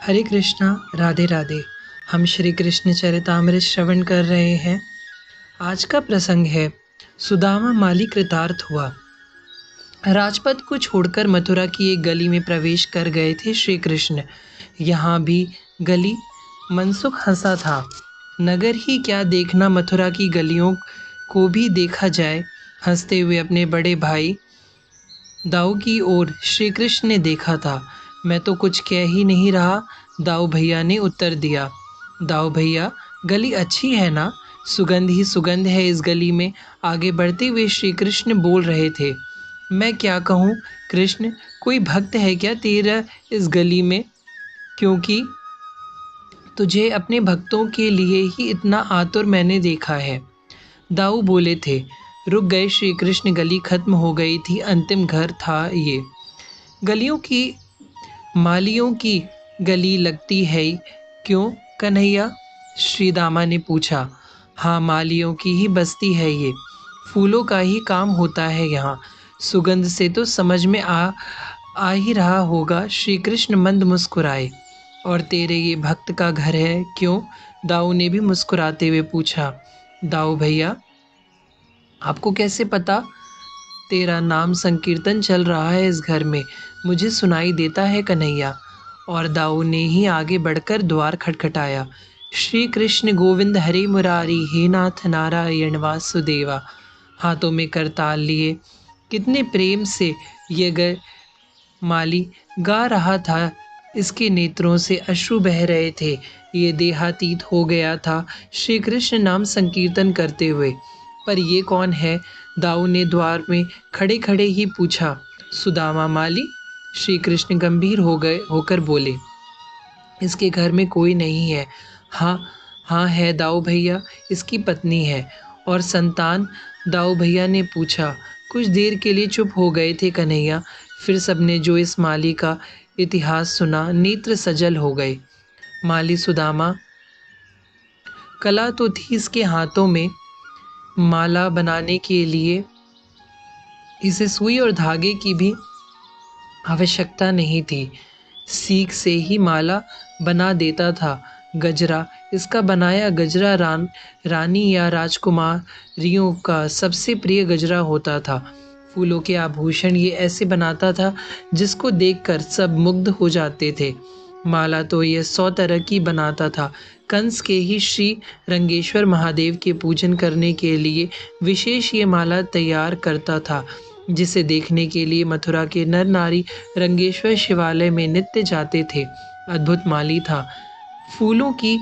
हरे कृष्णा, राधे राधे। हम श्री कृष्ण चरितामृत श्रवण कर रहे हैं। आज का प्रसंग है सुदामा माली कृतार्थ हुआ। राजपथ को छोड़कर मथुरा की एक गली में प्रवेश कर गए थे श्री कृष्ण। यहाँ भी गली मनसुख हंसा था। नगर ही क्या देखना, मथुरा की गलियों को भी देखा जाए। हंसते हुए अपने बड़े भाई दाऊ की ओर श्री कृष्ण ने देखा था। मैं तो कुछ कह ही नहीं रहा, दाऊ भैया ने उत्तर दिया। दाऊ भैया, गली अच्छी है ना? सुगंध ही सुगंध है इस गली में। आगे बढ़ते हुए श्री कृष्ण बोल रहे थे। मैं क्या कहूँ कृष्ण, कोई भक्त है क्या तेरा इस गली में? क्योंकि तुझे अपने भक्तों के लिए ही इतना आतुर मैंने देखा है। दाऊ बोले थे। रुक गए श्री कृष्ण। गली खत्म हो गई थी, अंतिम घर था ये। गलियों की मालियों की गली लगती है क्यों कन्हैया? श्री दामा ने पूछा। हाँ, मालियों की ही बस्ती है ये। फूलों का ही काम होता है यहाँ। सुगंध से तो समझ में आ ही रहा होगा। श्री कृष्ण मंद मुस्कुराए। और तेरे ये भक्त का घर है क्यों? दाऊ ने भी मुस्कुराते हुए पूछा। दाऊ भैया, आपको कैसे पता? तेरा नाम संकीर्तन चल रहा है इस घर में, मुझे सुनाई देता है कन्हैया। और दाऊ ने ही आगे बढ़कर द्वार खटखटाया। श्री कृष्ण गोविंद हरे मुरारी, हे नाथ नारायण वासुदेवा। हाथों में करताल लिए कितने प्रेम से ये माली गा रहा था। इसके नेत्रों से अश्रु बह रहे थे। ये देहातीत हो गया था श्री कृष्ण नाम संकीर्तन करते हुए। पर ये कौन है? दाऊ ने द्वार में खड़े खड़े ही पूछा। सुदामा माली। श्री कृष्ण गंभीर होकर बोले। इसके घर में कोई नहीं है। हाँ हाँ है दाऊ भैया, इसकी पत्नी है। और संतान? दाऊ भैया ने पूछा। कुछ देर के लिए चुप हो गए थे कन्हैया। फिर सबने जो इस माली का इतिहास सुना, नेत्र सजल हो गए। माली सुदामा, कला तो थी इसके हाथों में। माला बनाने के लिए इसे सुई और धागे की भी आवश्यकता नहीं थी। सीख से ही माला बना देता था। गजरा, इसका बनाया गजरा रानी या राजकुमारियों का सबसे प्रिय गजरा होता था। फूलों के आभूषण ये ऐसे बनाता था जिसको देखकर सब मुग्ध हो जाते थे। माला तो ये 100 तरह की बनाता था। कंस के ही श्री रंगेश्वर महादेव के पूजन करने के लिए विशेष ये माला तैयार करता था, जिसे देखने के लिए मथुरा के नर नारी रंगेश्वर शिवालय में नित्य जाते थे। अद्भुत माली था। फूलों की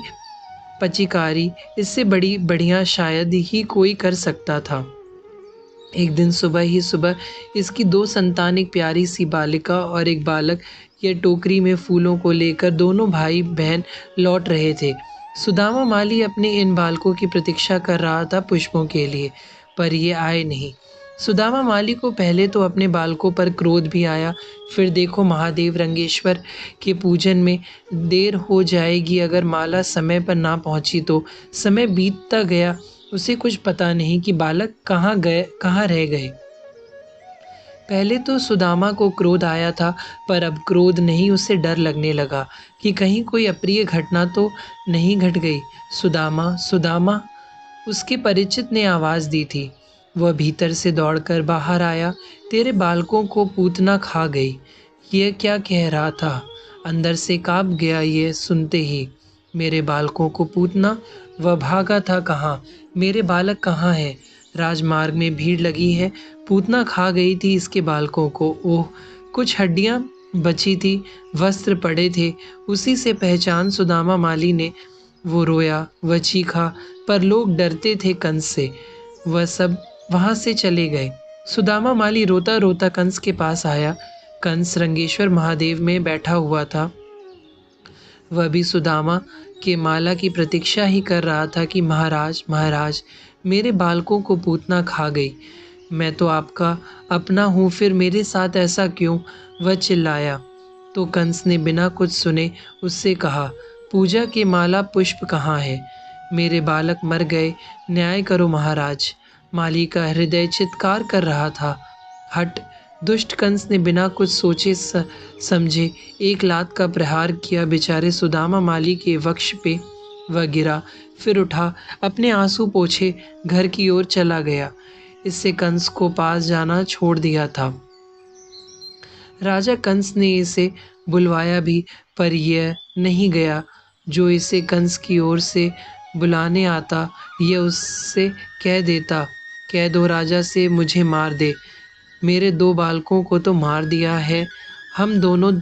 पचिकारी इससे बड़ी बढ़िया शायद ही कोई कर सकता था। एक दिन सुबह ही सुबह इसकी 2 संतान, एक प्यारी सी बालिका और एक बालक, ये टोकरी में फूलों को लेकर दोनों भाई बहन लौट रहे थे। सुदामा माली अपने इन बालकों की प्रतीक्षा कर रहा था पुष्पों के लिए, पर ये आए नहीं। सुदामा माली को पहले तो अपने बालकों पर क्रोध भी आया। फिर देखो, महादेव रंगेश्वर के पूजन में देर हो जाएगी, अगर माला समय पर ना पहुंची तो। समय बीतता गया, उसे कुछ पता नहीं कि बालक कहाँ रह गए। पहले तो सुदामा को क्रोध आया था, पर अब क्रोध नहीं, उसे डर लगने लगा कि कहीं कोई अप्रिय घटना तो नहीं घट गई। सुदामा, सुदामा, उसके परिचित ने आवाज़ दी थी। वह भीतर से दौड़कर बाहर आया। तेरे बालकों को पूतना खा गई। ये क्या कह रहा था? अंदर से काँप गया ये सुनते ही। मेरे बालकों को पूतना? वह भागा था कहाँ? मेरे बालक कहाँ हैं? राजमार्ग में भीड़ लगी है, पूतना खा गई थी इसके बालकों को। ओह, कुछ हड्डियाँ बची थी, वस्त्र पड़े थे, उसी से पहचान सुदामा माली ने। वो रोया, वह चीखा, पर लोग डरते थे कंस से। वह सब वहाँ से चले गए। सुदामा माली रोता रोता कंस के पास आया। कंस रंगेश्वर महादेव में बैठा हुआ था। वह भी सुदामा के माला की प्रतीक्षा ही कर रहा था कि महाराज, महाराज, मेरे बालकों को पूतना खा गई। मैं तो आपका अपना हूँ, फिर मेरे साथ ऐसा क्यों? वह चिल्लाया। तो कंस ने बिना कुछ सुने उससे कहा, पूजा के माला पुष्प कहाँ है? मेरे बालक मर गए, न्याय करो महाराज। माली का हृदय चित्कार कर रहा था। हट, दुष्ट कंस ने बिना कुछ सोचे समझे एक लात का प्रहार किया। बेचारे सुदामा माली के वक्ष पे वह गिरा, फिर उठा, अपने आंसू पोंछे घर की ओर चला गया। इससे कंस को पास जाना छोड़ दिया था। राजा कंस ने इसे बुलवाया भी, पर यह नहीं गया। जो इसे कंस की ओर से बुलाने आता, यह उससे कह दो राजा से मुझे मार दे, मेरे 2 बालकों को तो मार दिया है, हम दोनों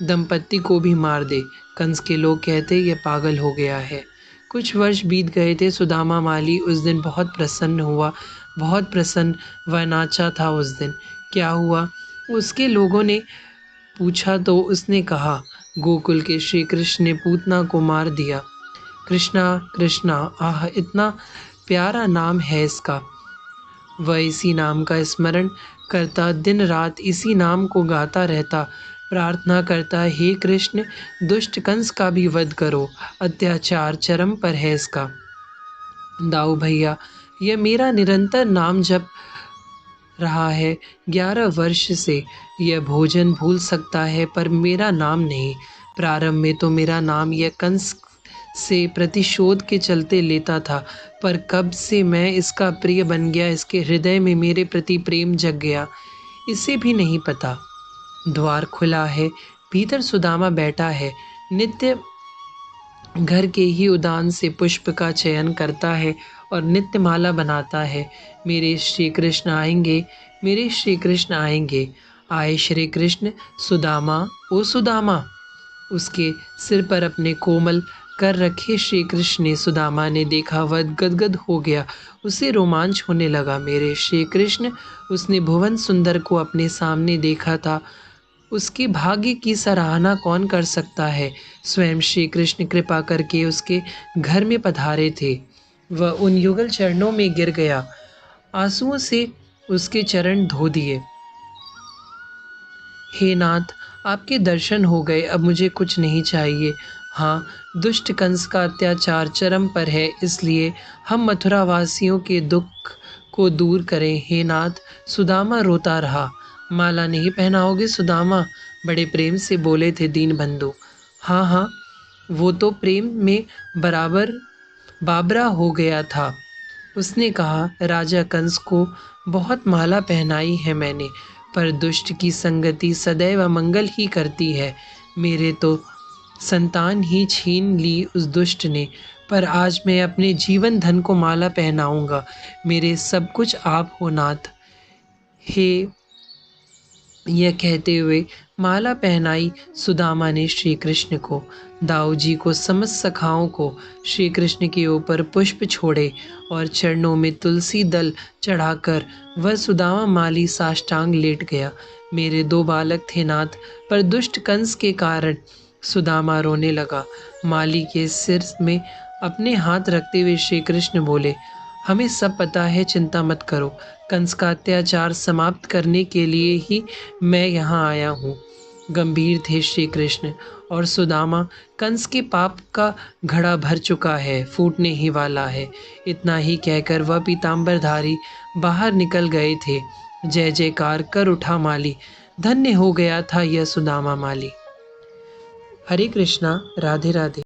दंपत्ति को भी मार दे। कंस के लोग कहते यह पागल हो गया है। कुछ वर्ष बीत गए थे। सुदामा माली उस दिन बहुत प्रसन्न हुआ, बहुत प्रसन्न। वह नाचा था उस दिन। क्या हुआ? उसके लोगों ने पूछा तो उसने कहा, गोकुल के श्री कृष्ण ने पूतना को मार दिया। कृष्णा कृष्णा, आह इतना प्यारा नाम है इसका। वह इसी नाम का स्मरण करता, दिन रात इसी नाम को गाता रहता, प्रार्थना करता, हे कृष्ण, दुष्ट कंस का भी वध करो, अत्याचार चरम पर है इसका। दाऊ भैया, यह मेरा निरंतर नाम जप रहा है। 11 वर्ष से यह भोजन भूल सकता है पर मेरा नाम नहीं। प्रारंभ में तो मेरा नाम यह कंस से प्रतिशोध के चलते लेता था, पर कब से मैं इसका प्रिय बन गया, इसके हृदय में मेरे प्रति प्रेम जग गया, इसे भी नहीं पता। द्वार खुला है, भीतर सुदामा बैठा है, नित्य घर के ही उद्यान से पुष्प का चयन करता है और नित्य माला बनाता है। मेरे श्री कृष्ण आएंगे, मेरे श्री कृष्ण आएंगे। आए श्री कृष्ण, सुदामा ओ सुदामा। उसके सिर पर अपने कोमल कर रखे श्री कृष्ण ने सुदामा ने देखा, वह गदगद हो गया, उसे रोमांच होने लगा। मेरे श्री कृष्ण, उसने भुवन सुंदर को अपने सामने देखा था, उसके भाग्य की सराहना कौन कर सकता है। स्वयं श्री कृष्ण कृपा करके उसके घर में पधारे थे। वह उन युगल चरणों में गिर गया, आंसुओं से उसके चरण धो दिए। हे नाथ, आपके दर्शन हो गए, अब मुझे कुछ नहीं चाहिए। हाँ, दुष्ट कंस का अत्याचार चरम पर है, इसलिए हम मथुरा वासियों के दुख को दूर करें। हे नाथ, सुदामा रोता रहा। माला नहीं पहनाओगे सुदामा? बड़े प्रेम से बोले थे दीनबंधु। हाँ हाँ, वो तो प्रेम में बराबर बाबरा हो गया था। उसने कहा, राजा कंस को बहुत माला पहनाई है मैंने, पर दुष्ट की संगति सदैव अमंगल ही करती है। मेरे तो संतान ही छीन ली उस दुष्ट ने, पर आज मैं अपने जीवन धन को माला पहनाऊंगा। मेरे सब कुछ आप हो नाथ। हे, यह कहते हुए माला पहनाई सुदामा ने श्री कृष्ण को। दाऊ जी को समस्त सखाओं को श्री कृष्ण के ऊपर पुष्प छोड़े और चरणों में तुलसी दल चढ़ाकर वह सुदामा माली साष्टांग लेट गया। मेरे 2 बालक थे नाथ, पर दुष्ट कंस के कारण सुदामा रोने लगा। माली के सिर में अपने हाथ रखते हुए श्री कृष्ण बोले, हमें सब पता है, चिंता मत करो। कंस का अत्याचार समाप्त करने के लिए ही मैं यहाँ आया हूँ। गंभीर थे श्री कृष्ण। और सुदामा, कंस के पाप का घड़ा भर चुका है, फूटने ही वाला है। इतना ही कहकर वह पीतांबरधारी बाहर निकल गए थे। जय जयकार कर उठा माली। धन्य हो गया था यह सुदामा माली। हरे कृष्णा, राधे राधे।